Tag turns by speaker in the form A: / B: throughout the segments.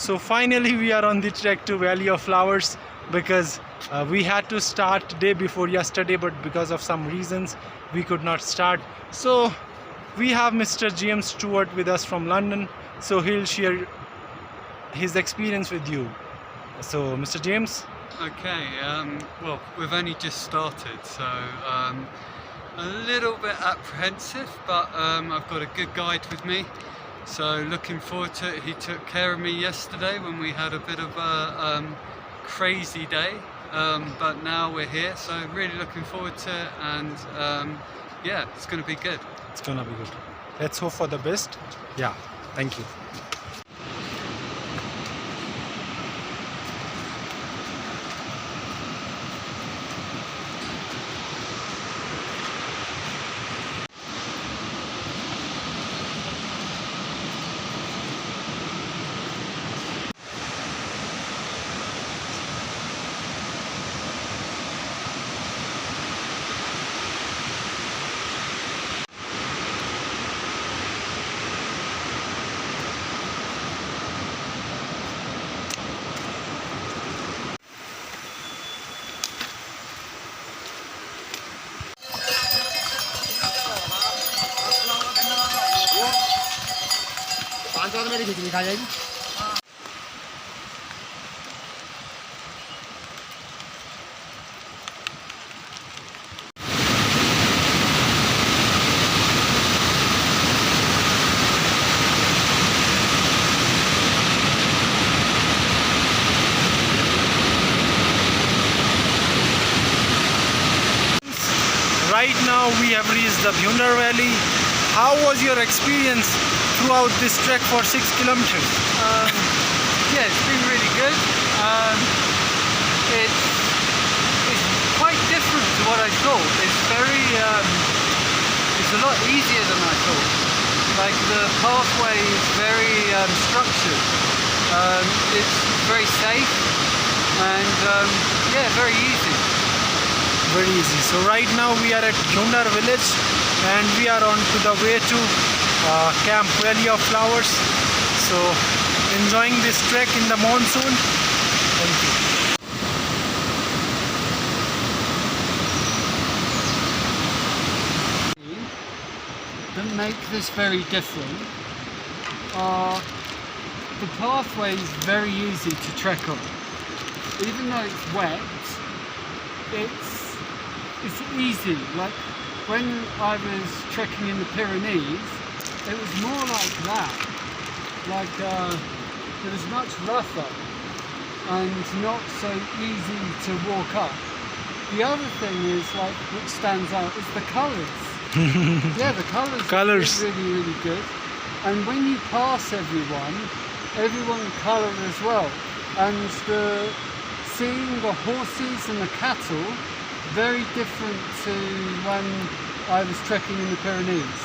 A: So finally we are on the trek to Valley of Flowers, because we had to start day before yesterday, but because of some reasons we could not start. So we have Mr. James Stewart with us from London, so he'll share his experience with you. So Mr. James.
B: Okay, well, we've only just started, so a little bit apprehensive, but I've got a good guide with me, so looking forward to it. He took care of me yesterday when we had a bit of a crazy day, but now we're here, so really looking forward to it, and yeah, it's going to be good.
A: It's gonna be good. Let's hope for the best. Yeah, thank you. Right now we have reached the Ghangharia Valley. How was your experience throughout this trek for 6 kilometers?
B: Yeah, it's been really good. It's quite different to what I thought. It's it's a lot easier than I thought. Like, the pathway is very structured. It's very safe and yeah, very easy.
A: Very easy. So right now we are at Ghangharia village and we are on to the way to Camp Valley of Flowers. So enjoying this trek in the monsoon. Thank you.
B: That make this very different are the pathway is very easy to trek on. Even though it's wet, it's easy. Like when I was trekking in the Pyrenees, it was more like that. Like it was much rougher and not so easy to walk up. The other thing is, like, what stands out is the colours. Yeah, the colours are really, really good. And when you pass everyone coloured as well. And seeing the horses and the cattle, very different to when I was trekking in the Pyrenees.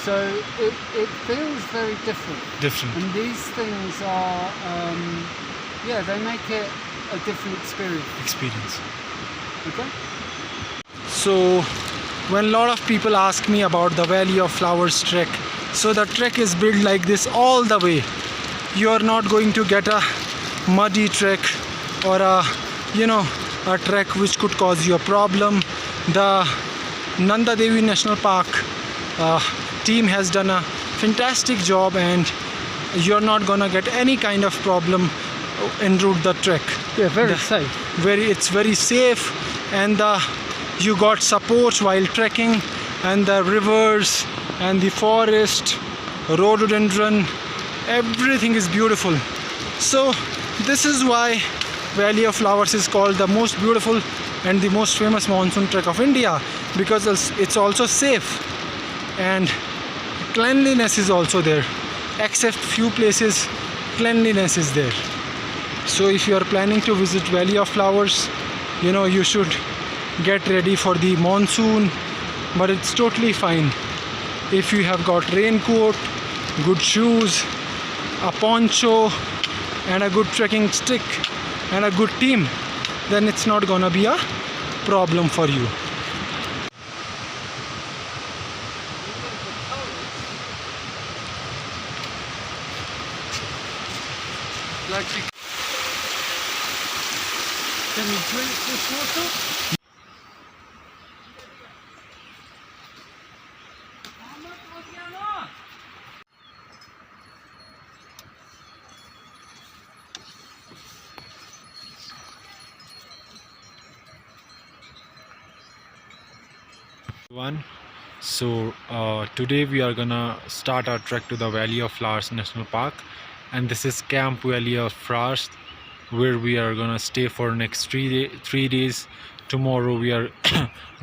B: So it feels very different. And these things are, yeah, they make it a different experience. Okay?
A: So when a lot of people ask me about the Valley of Flowers trek, so the trek is built like this all the way. You are not going to get a muddy trek or a trek which could cause you a problem. The Nanda Devi National Park team has done a fantastic job, and you're not gonna get any kind of problem en route the trek.
B: Yeah, very safe.
A: It's very safe, and you got support while trekking, and the rivers and the forest, rhododendron, everything is beautiful. So this is why Valley of Flowers is called the most beautiful and the most famous monsoon trek of India, because it's also safe and cleanliness is also there. Except few places, cleanliness is there. So if you are planning to visit Valley of Flowers, you should get ready for the monsoon, but it's totally fine. If you have got raincoat, good shoes, a poncho and a good trekking stick and a good team, then it's not gonna be a problem for you.
B: Like you... Can you drink this water?
A: Today we are gonna start our trek to the Valley of Flowers National Park, and this is Camp Valley of Flowers, where we are gonna stay for next 3 days. Tomorrow we are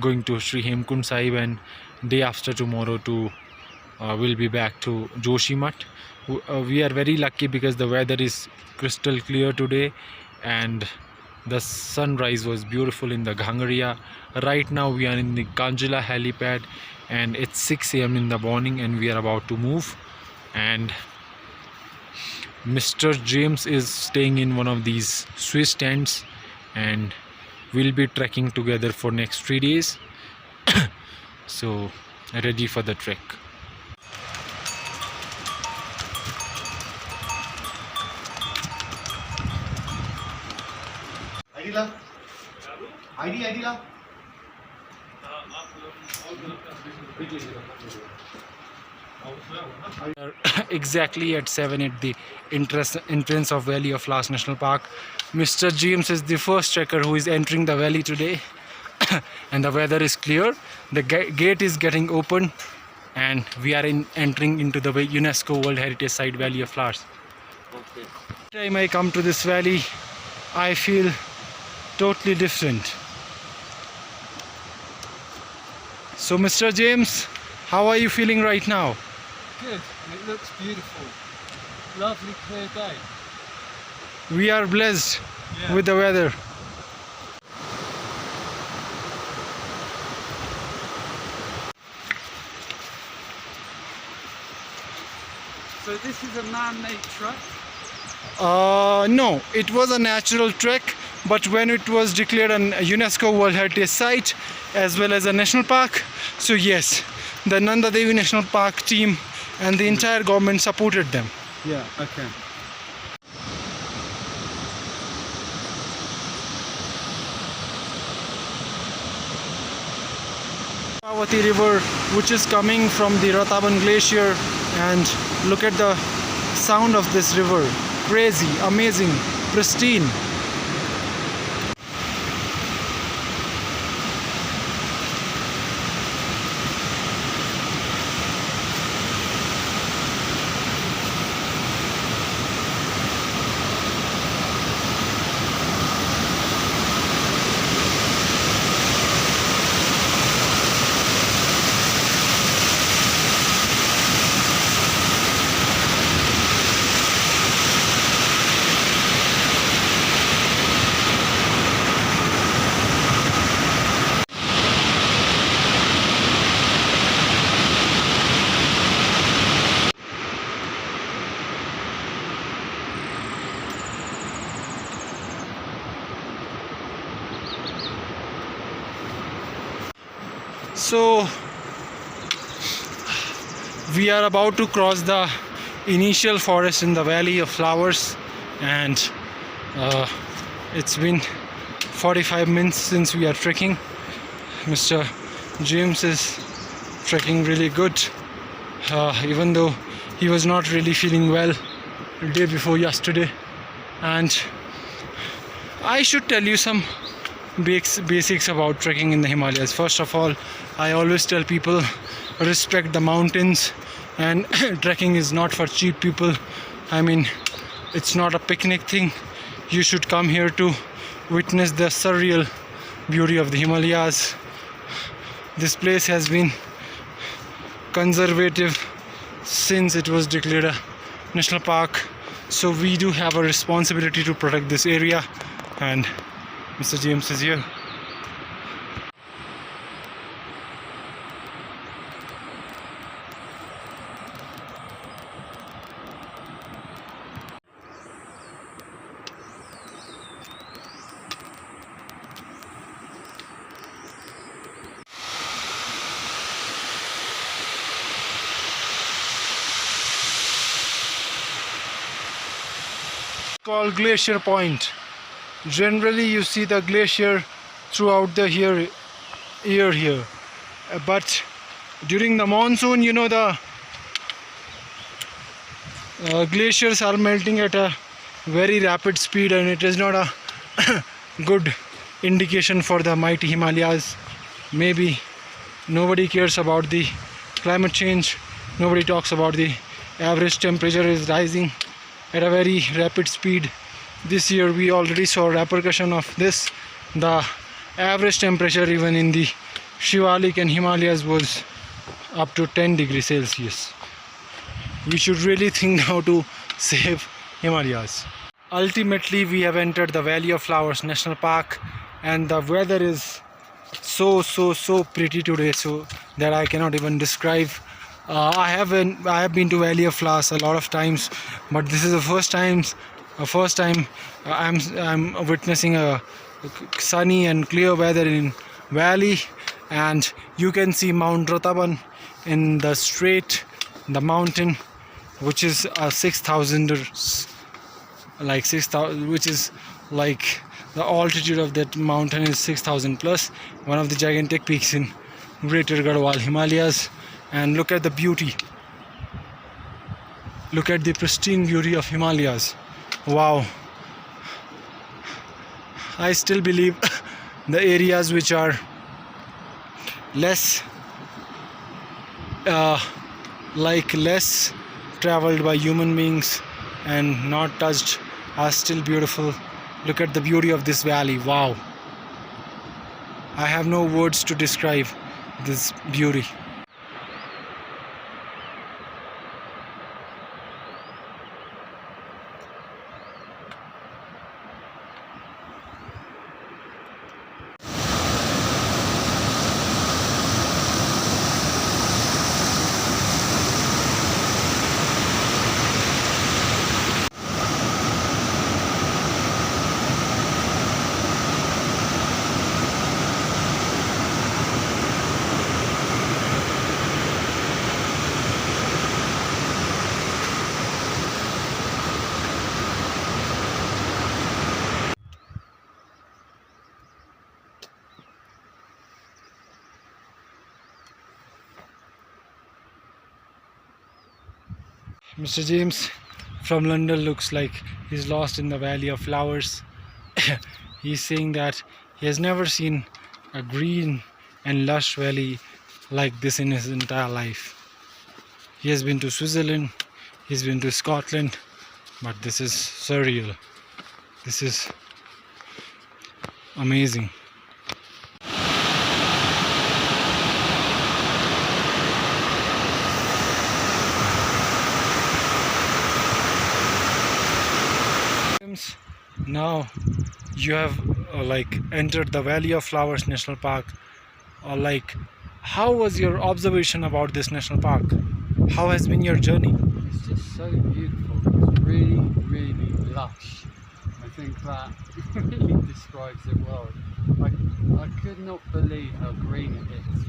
A: going to Shri Hemkund Sahib, and day after tomorrow we'll be back to Joshimath. We are very lucky because the weather is crystal clear today, and the sunrise was beautiful in the Ghangharia. Right now we are in the Kanjula helipad, and it's 6 a.m. in the morning, and we are about to move. And Mr. James is staying in one of these Swiss tents, and we'll be trekking together for next 3 days. So ready for the trek.
C: ID La
A: Exactly at 7 at the entrance of Valley of Flowers National Park. Mr. James is the first trekker who is entering the valley today. And the weather is clear. The gate is getting open, and we are entering into the UNESCO World Heritage Site Valley of Flowers.
B: Okay.
A: Every time I come to this valley, I feel totally different. So Mr. James, how are you feeling right now?
B: Good. It looks beautiful. Lovely clear day.
A: We are blessed with the weather.
B: So this is a man-made trek?
A: No, it was a natural trek, but when it was declared a UNESCO World Heritage Site as well as a national park, so yes, the Nanda Devi National Park team and the entire government supported them.
B: Yeah, okay.
A: Pavati river, which is coming from the Rataban glacier, and look at the sound of this river. Crazy, amazing, pristine. So we are about to cross the initial forest in the Valley of Flowers, and it's been 45 minutes since we are trekking. Mr. James is trekking really good, even though he was not really feeling well the day before yesterday. And I should tell you some basics about trekking in the Himalayas. First of all, I always tell people, respect the mountains, and trekking is not for cheap people. I mean, it's not a picnic thing. You should come here to witness the surreal beauty of the Himalayas. This place has been conservative since it was declared a national park, so we do have a responsibility to protect this area, and Mr. James is here. Called Glacier Point. Generally you see the glacier throughout the year here. But during the monsoon, you know, the glaciers are melting at a very rapid speed, and it is not a good indication for the mighty Himalayas. Maybe nobody cares about the climate change. Nobody talks about the average temperature is rising at a very rapid speed. This year we already saw repercussion of this. The average temperature even in the Shivalik and Himalayas was up to 10 degrees Celsius. We should really think how to save Himalayas. Ultimately we have entered the Valley of Flowers National Park, and the weather is so pretty today, so that I cannot even describe. I have been to Valley of Flowers a lot of times, but this is the first time I'm witnessing a sunny and clear weather in Valley. And you can see Mount Rataban in the straight, the mountain, which is 6,000, like 6,000, which is like the altitude of that mountain is 6,000 plus, one of the gigantic peaks in Greater Garhwal Himalayas. And look at the beauty, look at the pristine beauty of Himalayas. Wow. I still believe the areas which are less less traveled by human beings and not touched are still beautiful. Look at the beauty of this valley. Wow. I have no words to describe this beauty. Mr. James from London looks like he's lost in the Valley of Flowers. He's saying that he has never seen a green and lush valley like this in his entire life. He has been to Switzerland, he's been to Scotland, but this is surreal. This is amazing. Now you have entered the Valley of Flowers National Park. How was your observation about this national park? How has been your journey?
B: It's just so beautiful. It's really lush. I think that really describes it well. I could not believe how green it is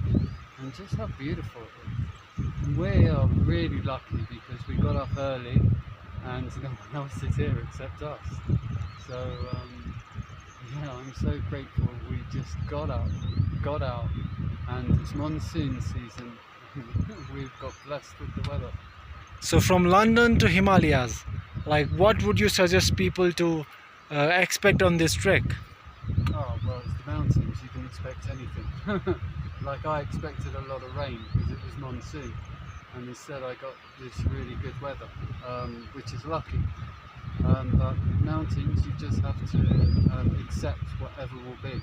B: and just how beautiful it is. We are really lucky because we got up early and no one else is here except us. So yeah, I'm so grateful we just got out, and it's monsoon season. We've got blessed with the weather.
A: So from London to Himalayas, what would you suggest people to expect on this trek?
B: Oh well, it's the mountains, you can expect anything. I expected a lot of rain because it was monsoon, and instead I got this really good weather, which is lucky. But mountains, you just have to accept whatever will be.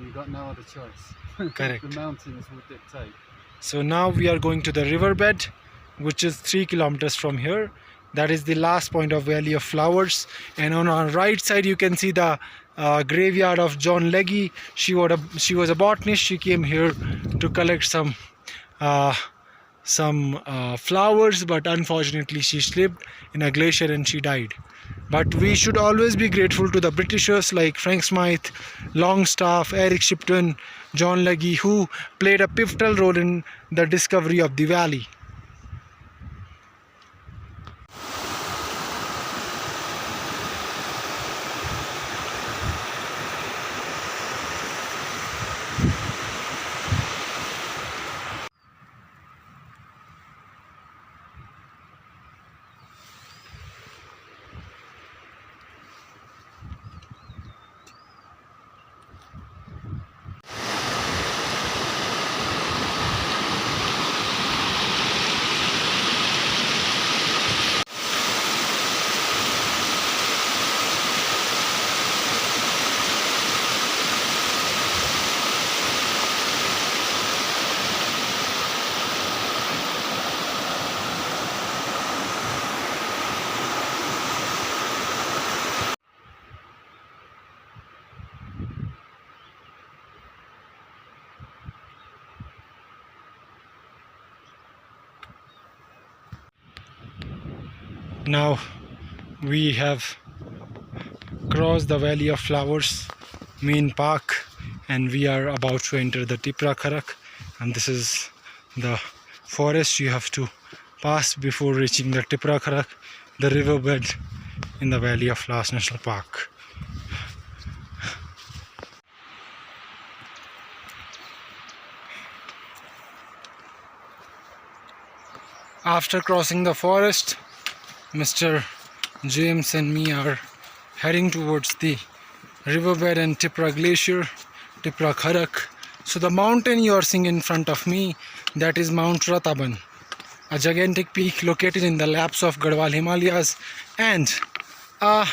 B: You've got no other choice.
A: Correct.
B: The mountains will dictate.
A: So now we are going to the Riverbed, which is 3 kilometers from here. That is the last point of Valley of Flowers. And on our right side you can see the graveyard of John Legge. She was a botanist. She came here to collect some flowers, but unfortunately she slipped in a glacier and she died. But we should always be grateful to the Britishers like Frank Smythe, Longstaff, Eric Shipton, John Legge, who played a pivotal role in the discovery of the valley. Now we have crossed the Valley of Flowers main park, and we are about to enter the Tipra Kharak, and this is the forest you have to pass before reaching the Tipra Kharak, the riverbed in the Valley of Flowers National Park. After crossing the forest, Mr. James and me are heading towards the riverbed and Tipra glacier, Tipra Kharak. So the mountain you are seeing in front of me, that is Mount Rataban, a gigantic peak located in the laps of Garhwal Himalayas and a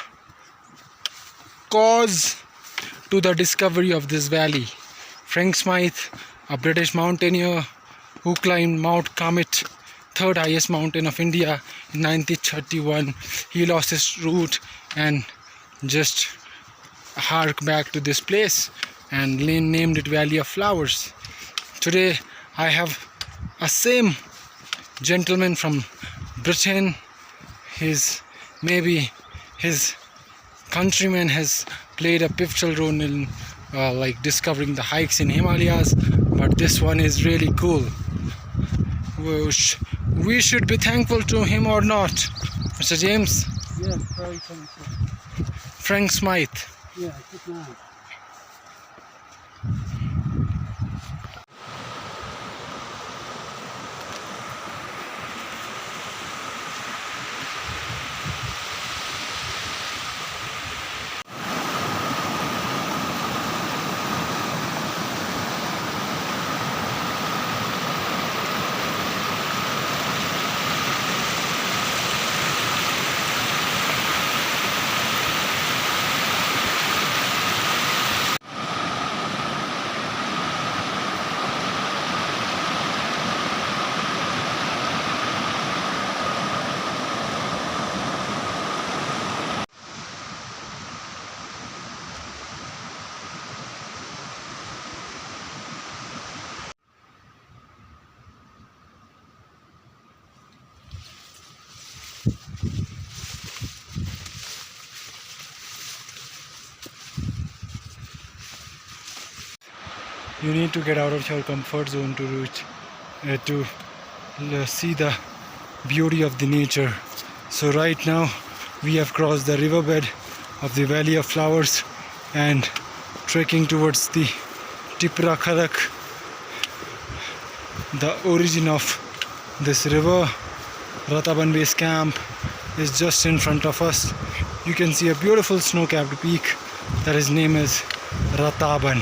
A: cause to the discovery of this valley. Frank Smythe, a British mountaineer who climbed Mount Comet, third highest mountain of India, in 1931, he lost his route and just hark back to this place and named it Valley of Flowers. Today I have a same gentleman from Britain. Maybe his countryman has played a pivotal role in like discovering the hikes in Himalayas, but this one is really cool. We should be thankful to him or not, Mr. James?
B: Yeah, very thankful.
A: Frank Smythe.
B: Yeah, good man.
A: You need to get out of your comfort zone to reach see the beauty of the nature. So right now we have crossed the riverbed of the Valley of Flowers and trekking towards the Tipra Kharak. The origin of this river, Rataban base camp, is just in front of us. You can see a beautiful snow-capped peak that his name is Rataban.